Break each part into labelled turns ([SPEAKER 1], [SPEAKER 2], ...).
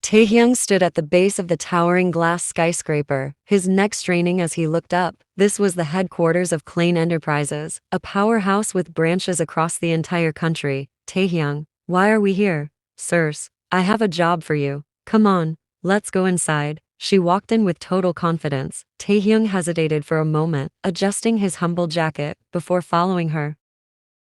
[SPEAKER 1] Taehyung stood at the base of the towering glass skyscraper, his neck straining as he looked up. This was the headquarters of Klein Enterprises, a powerhouse with branches across the entire country. Taehyung, why are we here? Sirs, I have a job for you. Come on, let's go inside. She walked in with total confidence. Taehyung hesitated for a moment, adjusting his humble jacket, before following her.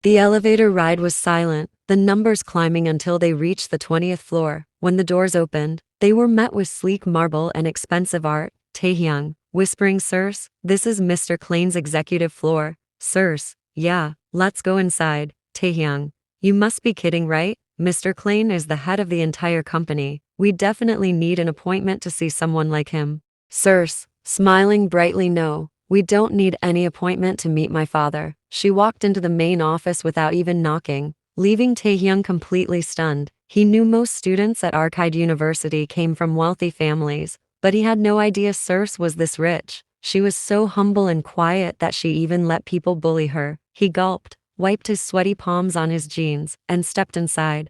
[SPEAKER 1] The elevator ride was silent, the numbers climbing until they reached the 20th floor. When the doors opened, they were met with sleek marble and expensive art. Taehyung, whispering, Sirs, this is Mr. Klein's executive floor. Sirs, yeah, let's go inside. Taehyung, you must be kidding, right? Mr. Klein is the head of the entire company. We definitely need an appointment to see someone like him. Sirs, smiling brightly, no. We don't need any appointment to meet my father. She walked into the main office without even knocking, leaving Taehyung completely stunned. He knew most students at Arkide University came from wealthy families, but he had no idea Sirs was this rich. She was so humble and quiet that she even let people bully her. He gulped, wiped his sweaty palms on his jeans, and stepped inside.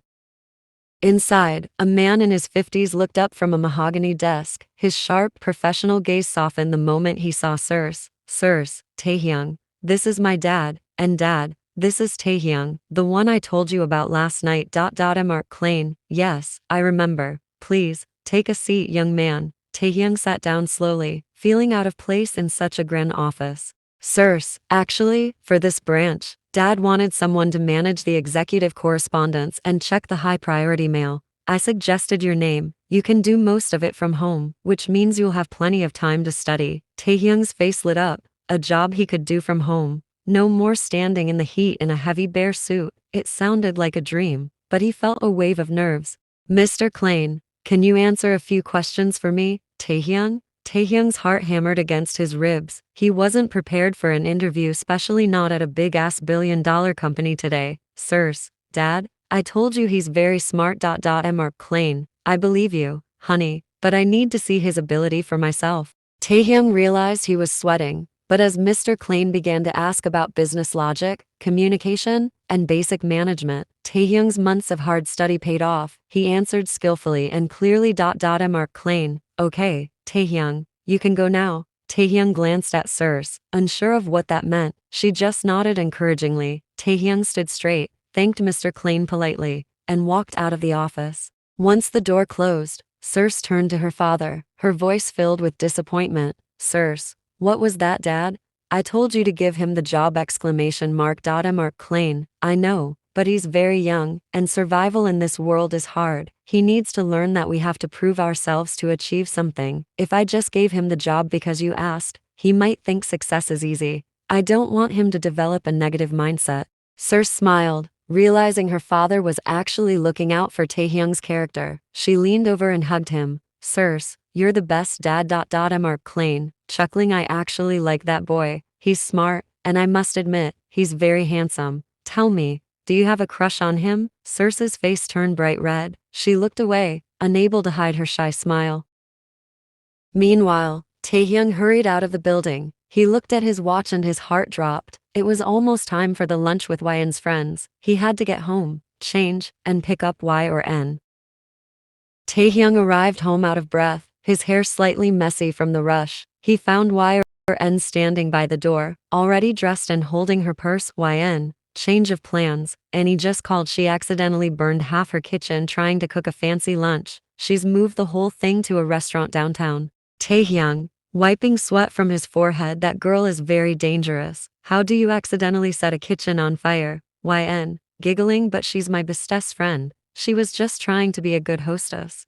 [SPEAKER 1] Inside, a man in his 50s looked up from a mahogany desk. His sharp, professional gaze softened the moment he saw Sirs. Sirs, Taehyung, this is my dad, and dad, this is Taehyung, the one I told you about last night. Mark Klein, yes, I remember. Please, take a seat, young man. Taehyung sat down slowly, feeling out of place in such a grand office. Sirs, actually, for this branch, Dad wanted someone to manage the executive correspondence and check the high-priority mail. I suggested your name. You can do most of it from home, which means you'll have plenty of time to study. Taehyung's face lit up. A job he could do from home. No more standing in the heat in a heavy bare suit. It sounded like a dream, but he felt a wave of nerves. Mr. Klein, can you answer a few questions for me? Taehyung? Taehyung's heart hammered against his ribs. He wasn't prepared for an interview, especially not at a big-ass billion-dollar company today. Sirs, Dad, I told you he's very smart. Mark Klein, I believe you, honey, but I need to see his ability for myself. Taehyung realized he was sweating, but as Mr. Klein began to ask about business logic, communication, and basic management, Taehyung's months of hard study paid off. He answered skillfully and clearly. Mark Klein, okay, Taehyung, you can go now. Taehyung glanced at Sirs, unsure of what that meant. She just nodded encouragingly. Taehyung stood straight, thanked Mr. Klein politely, and walked out of the office. Once the door closed, Sirs turned to her father, her voice filled with disappointment. Sirs, what was that, Dad? I told you to give him the job! Mark Klein, I know, but he's very young, and survival in this world is hard. He needs to learn that we have to prove ourselves to achieve something. If I just gave him the job because you asked, he might think success is easy. I don't want him to develop a negative mindset. Sirs smiled, realizing her father was actually looking out for Taehyung's character. She leaned over and hugged him. Sirs, you're the best, Dad. Mark Klein, chuckling, I actually like that boy. He's smart, and I must admit, he's very handsome. Tell me, do you have a crush on him? Sirs's face turned bright red. She looked away, unable to hide her shy smile. Meanwhile, Taehyung hurried out of the building. He looked at his watch and his heart dropped. It was almost time for the lunch with Yin's friends. He had to get home, change, and pick up Y or N. Taehyung arrived home out of breath, his hair slightly messy from the rush. He found Y or N standing by the door, already dressed and holding her purse. Yn, change of plans, and he just called. She accidentally burned half her kitchen trying to cook a fancy lunch. She's moved the whole thing to a restaurant downtown. Taehyung, wiping sweat from his forehead, that girl is very dangerous. How do you accidentally set a kitchen on fire? Yn, giggling, but she's my bestest friend. She was just trying to be a good hostess.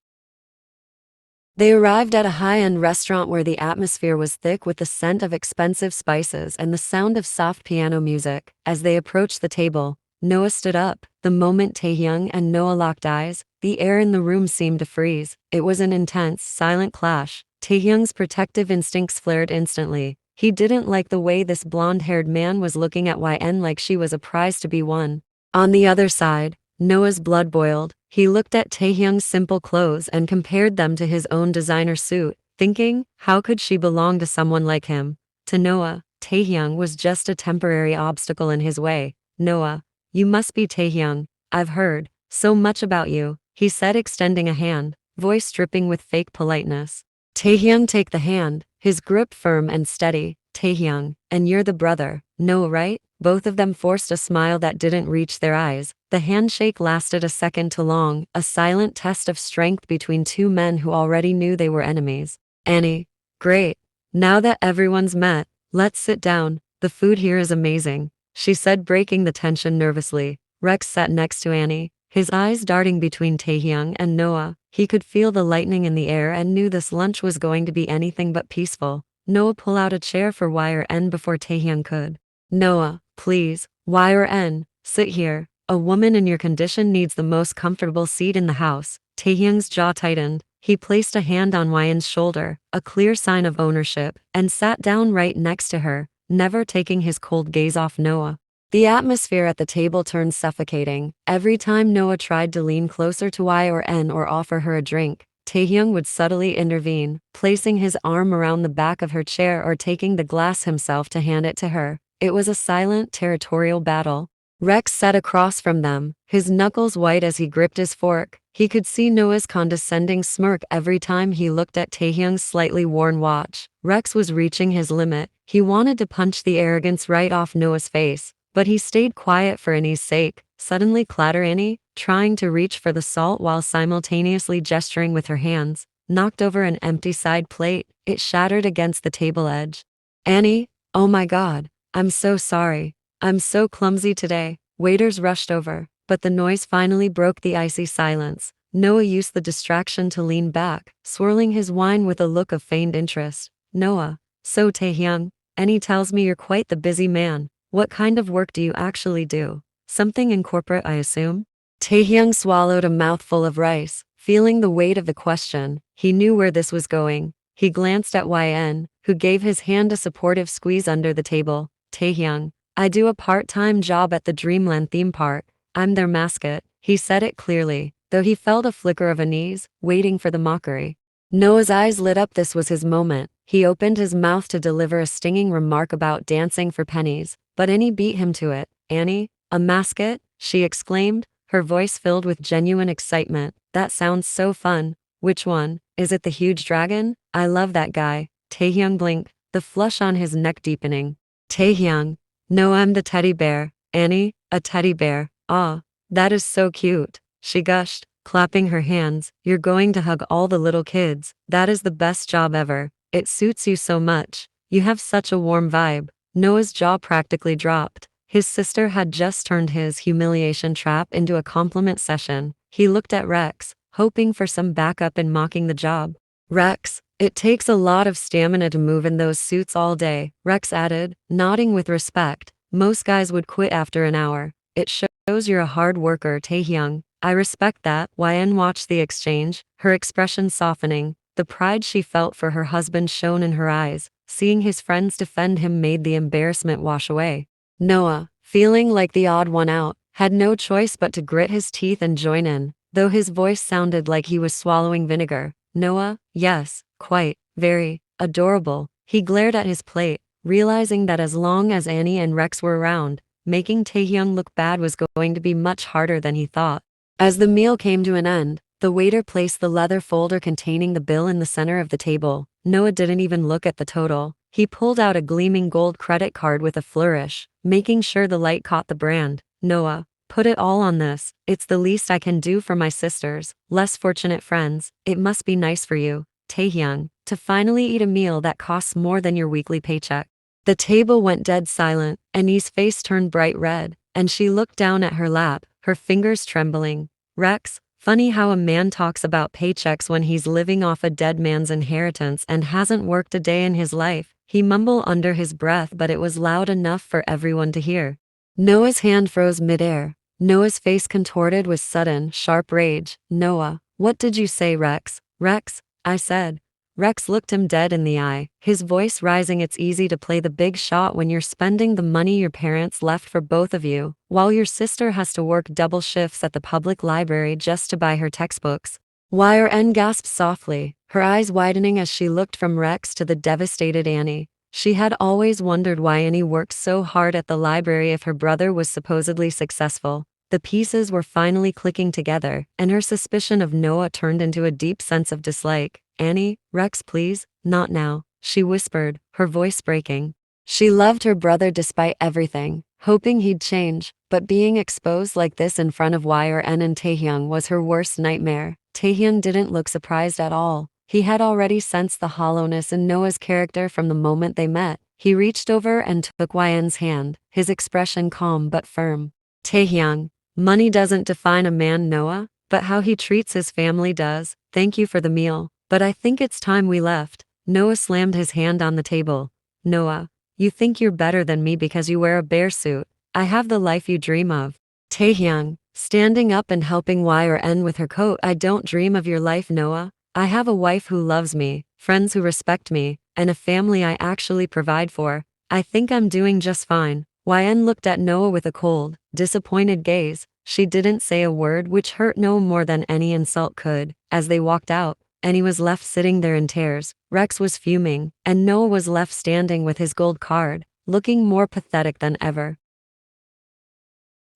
[SPEAKER 1] They arrived at a high-end restaurant where the atmosphere was thick with the scent of expensive spices and the sound of soft piano music. As they approached the table, Noah stood up. The moment Taehyung and Noah locked eyes, the air in the room seemed to freeze. It was an intense, silent clash. Taehyung's protective instincts flared instantly. He didn't like the way this blonde-haired man was looking at Yn like she was a prize to be won. On the other side, Noah's blood boiled. He looked at Taehyung's simple clothes and compared them to his own designer suit, thinking, how could she belong to someone like him? To Noah, Taehyung was just a temporary obstacle in his way. Noah, you must be Taehyung. I've heard so much about you, he said, extending a hand. voice dripping with fake politeness. Taehyung, take the hand, his grip firm and steady. Taehyung, and you're the brother, Noah, right? Both of them forced a smile that didn't reach their eyes. The handshake lasted a second too long, a silent test of strength between two men who already knew they were enemies. Annie, great. Now that everyone's met, let's sit down. The food here is amazing, she said, breaking the tension nervously. Rex sat next to Annie, his eyes darting between Taehyung and Noah. He could feel the lightning in the air and knew this lunch was going to be anything but peaceful. Noah pulled out a chair for YN before Taehyung could. Noah, please, YN, sit here. A woman in your condition needs the most comfortable seat in the house. Taehyung's jaw tightened. He placed a hand on YN's shoulder, a clear sign of ownership, and sat down right next to her, never taking his cold gaze off Noah. The atmosphere at the table turned suffocating. Every time Noah tried to lean closer to YN or offer her a drink, Taehyung would subtly intervene, placing his arm around the back of her chair or taking the glass himself to hand it to her. It was a silent, territorial battle. Rex sat across from them, his knuckles white as he gripped his fork. He could see Noah's condescending smirk every time he looked at Taehyung's slightly worn watch. Rex was reaching his limit. He wanted to punch the arrogance right off Noah's face, but he stayed quiet for Annie's sake. Suddenly clatter Annie, trying to reach for the salt while simultaneously gesturing with her hands, knocked over an empty side plate. It shattered against the table edge. Annie, oh my god, I'm so sorry. I'm so clumsy today. Waiters rushed over, but the noise finally broke the icy silence. Noah used the distraction to lean back, swirling his wine with a look of feigned interest. Noah, so Taehyung, Annie tells me you're quite the busy man. What kind of work do you actually do? Something in corporate, I assume? Taehyung swallowed a mouthful of rice, feeling the weight of the question. He knew where this was going. He glanced at YN, who gave his hand a supportive squeeze under the table. Taehyung, I do a part-time job at the Dreamland theme park. I'm their mascot. He said it clearly, though he felt a flicker of unease, waiting for the mockery. Noah's eyes lit up. This was his moment. He opened his mouth to deliver a stinging remark about dancing for pennies, but Annie beat him to it. Annie, a mascot? She exclaimed, her voice filled with genuine excitement. That sounds so fun. Which one? Is it the huge dragon? I love that guy. Taehyung blinked, the flush on his neck deepening. Taehyung, no, I'm the teddy bear. Annie, a teddy bear. Ah, that is so cute, she gushed, clapping her hands. You're going to hug all the little kids. That is the best job ever. It suits you so much. You have such a warm vibe. Noah's jaw practically dropped. His sister had just turned his humiliation trap into a compliment session. He looked at Rex, hoping for some backup in mocking the job. Rex, it takes a lot of stamina to move in those suits all day, Rex added, nodding with respect. Most guys would quit after an hour. It shows you're a hard worker, Taehyung. I respect that. YN watched the exchange, her expression softening. The pride she felt for her husband shone in her eyes. Seeing his friends defend him made the embarrassment wash away. Noah, feeling like the odd one out, had no choice but to grit his teeth and join in, though his voice sounded like he was swallowing vinegar. Noah, yes, quite, very, adorable. He glared at his plate, realizing that as long as Annie and Rex were around, making Taehyung look bad was going to be much harder than he thought. As the meal came to an end, the waiter placed the leather folder containing the bill in the center of the table. Noah didn't even look at the total. He pulled out a gleaming gold credit card with a flourish, making sure the light caught the brand. Noah, put it all on this. It's the least I can do for my sisters, less fortunate friends. It must be nice for you, Taehyung, to finally eat a meal that costs more than your weekly paycheck. The table went dead silent. Annie's face turned bright red, and she looked down at her lap, her fingers trembling. Rex, funny how a man talks about paychecks when he's living off a dead man's inheritance and hasn't worked a day in his life. He mumbled under his breath, but it was loud enough for everyone to hear. Noah's hand froze midair. Noah's face contorted with sudden, sharp rage. Noah, what did you say, Rex? Rex, I said. Rex looked him dead in the eye, his voice rising. It's easy to play the big shot when you're spending the money your parents left for both of you, while your sister has to work double shifts at the public library just to buy her textbooks. YN gasped softly, her eyes widening as she looked from Rex to the devastated Annie. She had always wondered why Annie worked so hard at the library if her brother was supposedly successful. The pieces were finally clicking together, and her suspicion of Noah turned into a deep sense of dislike. "Annie, Rex, please, not now," she whispered, her voice breaking. She loved her brother despite everything, hoping he'd change, but being exposed like this in front of Yn and Taehyung was her worst nightmare. Taehyung didn't look surprised at all. He had already sensed the hollowness in Noah's character from the moment they met. He reached over and took Yn's hand, his expression calm but firm. "Taehyung, money doesn't define a man, Noah, but how he treats his family does. Thank you for the meal, but I think it's time we left." Noah slammed his hand on the table. "Noah, you think you're better than me because you wear a bear suit. I have the life you dream of." Taehyung, standing up and helping Yn with her coat. "I don't dream of your life, Noah. I have a wife who loves me, friends who respect me, and a family I actually provide for. I think I'm doing just fine." Yn looked at Noah with a cold, disappointed gaze. She didn't say a word, which hurt Noah more than any insult could. As they walked out, Annie was left sitting there in tears. Rex was fuming, and Noah was left standing with his gold card, looking more pathetic than ever.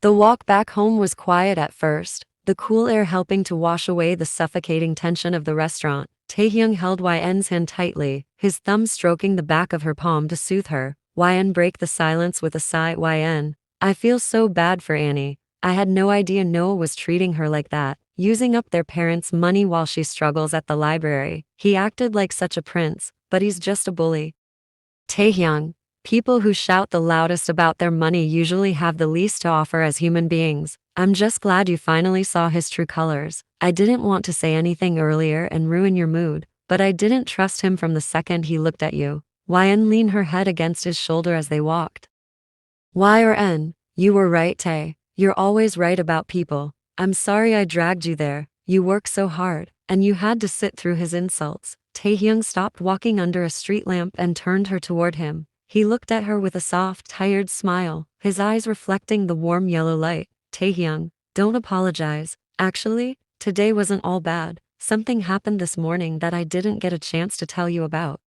[SPEAKER 1] The walk back home was quiet at first, the cool air helping to wash away the suffocating tension of the restaurant. Taehyung held Yn's hand tightly, his thumb stroking the back of her palm to soothe her. Yn broke the silence with a sigh. "Yn, I feel so bad for Annie. I had no idea Noah was treating her like that, using up their parents' money while she struggles at the library. He acted like such a prince, but he's just a bully." Taehyung, people who shout the loudest about their money usually have the least to offer as human beings. "I'm just glad you finally saw his true colors. I didn't want to say anything earlier and ruin your mood, but I didn't trust him from the second he looked at you." Yn leaned her head against his shoulder as they walked. "Yn, you were right, Tae. You're always right about people. I'm sorry I dragged you there. You work so hard, and you had to sit through his insults." Taehyung stopped walking under a street lamp and turned her toward him. He looked at her with a soft, tired smile, his eyes reflecting the warm yellow light. "Taehyung, don't apologize. Actually, today wasn't all bad. Something happened this morning that I didn't get a chance to tell you about."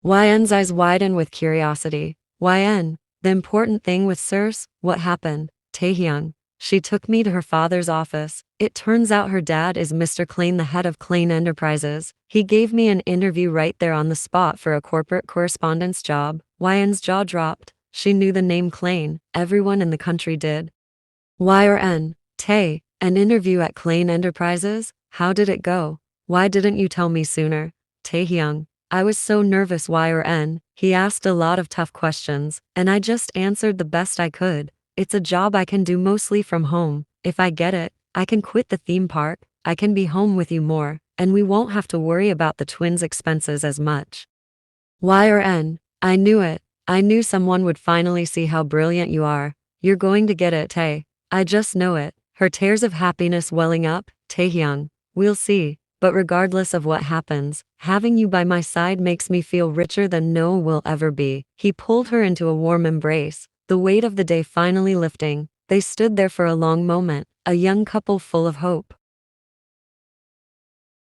[SPEAKER 1] Yn's eyes widened with curiosity. "Yn, the important thing with Circe, what happened?" "Taehyung, she took me to her father's office. It turns out her dad is Mr. Klain, the head of Klain Enterprises. He gave me an interview right there on the spot for a corporate correspondence job." Yn's jaw dropped. She knew the name Klain, everyone in the country did. "Yn, Tae, an interview at Klain Enterprises? How did it go? Why didn't you tell me sooner?" Taehyung, "I was so nervous, Yn. He asked a lot of tough questions, and I just answered the best I could. It's a job I can do mostly from home. If I get it, I can quit the theme park, I can be home with you more, and we won't have to worry about the twins' expenses as much." "Yn, I knew it. I knew someone would finally see how brilliant you are. You're going to get it, Tae. I just know it." Her tears of happiness welling up. "Taehyung, we'll see. But regardless of what happens, having you by my side makes me feel richer than Noah will ever be." He pulled her into a warm embrace, the weight of the day finally lifting. They stood there for a long moment, a young couple full of hope.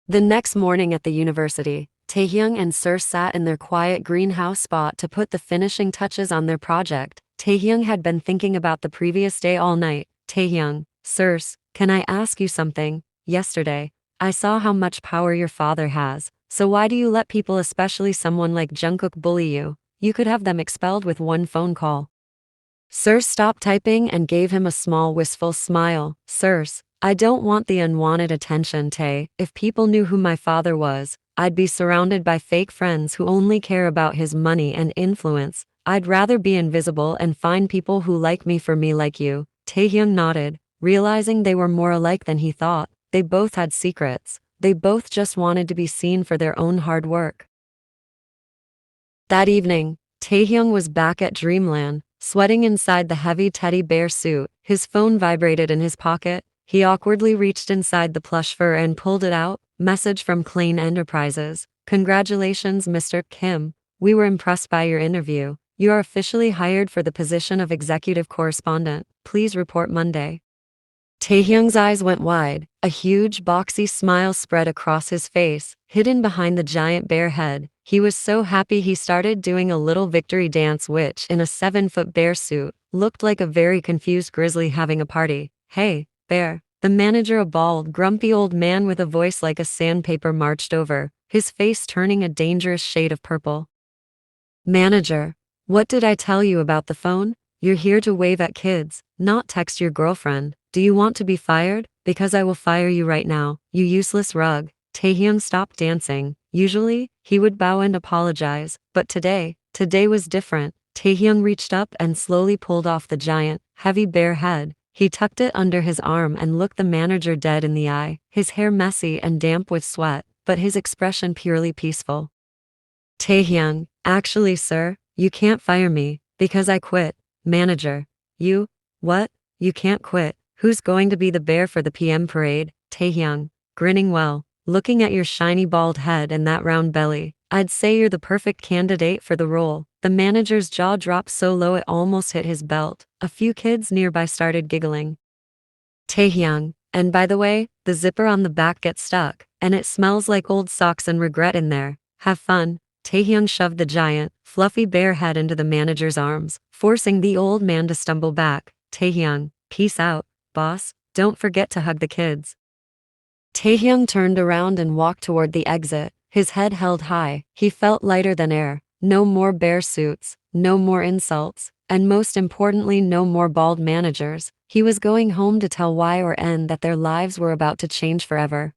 [SPEAKER 1] The next morning at the university, Taehyung and Circe sat in their quiet greenhouse spot to put the finishing touches on their project. Taehyung had been thinking about the previous day all night. "Taehyung, Circe, can I ask you something? Yesterday, I saw how much power your father has, so why do you let people, especially someone like Jungkook, bully you? You could have them expelled with one phone call." Circe stopped typing and gave him a small wistful smile. "Circe, I don't want the unwanted attention, Tae. If people knew who my father was, I'd be surrounded by fake friends who only care about his money and influence. I'd rather be invisible and find people who like me for me like you." Taehyung nodded, realizing they were more alike than he thought. They both had secrets. They both just wanted to be seen for their own hard work. That evening, Taehyung was back at Dreamland, sweating inside the heavy teddy bear suit. His phone vibrated in his pocket. He awkwardly reached inside the plush fur and pulled it out. Message from Klain Enterprises. "Congratulations, Mr. Kim. We were impressed by your interview. You are officially hired for the position of executive correspondent. Please report Monday." Taehyung's eyes went wide. A huge, boxy smile spread across his face, hidden behind the giant bear head. He was so happy he started doing a little victory dance which, in a 7-foot bear suit, looked like a very confused grizzly having a party. Hey, Bear. The manager, a bald, grumpy old man with a voice like a sandpaper, marched over, his face turning a dangerous shade of purple. Manager, what did I tell you about the phone? You're here to wave at kids, not text your girlfriend. Do you want to be fired? Because I will fire you right now, you useless rug. Taehyung stopped dancing. Usually, he would bow and apologize, but today was different. Taehyung reached up and slowly pulled off the giant, heavy bear head. He tucked it under his arm and looked the manager dead in the eye, his hair messy and damp with sweat, but his expression purely peaceful. Taehyung, actually, sir, you can't fire me, because I quit. Manager, you? What? You can't quit. Who's going to be the bear for the PM parade? Taehyung, grinning well, looking at your shiny bald head and that round belly, I'd say you're the perfect candidate for the role. The manager's jaw dropped so low it almost hit his belt. A few kids nearby started giggling. Taehyung, and by the way, the zipper on the back gets stuck, and it smells like old socks and regret in there. Have fun. Taehyung shoved the giant, fluffy bear head into the manager's arms, forcing the old man to stumble back. Taehyung, peace out, boss. Don't forget to hug the kids. Taehyung turned around and walked toward the exit, his head held high. He felt lighter than air. No more bear suits, no more insults, and most importantly, no more bald managers. He was going home to tell Y or N that their lives were about to change forever.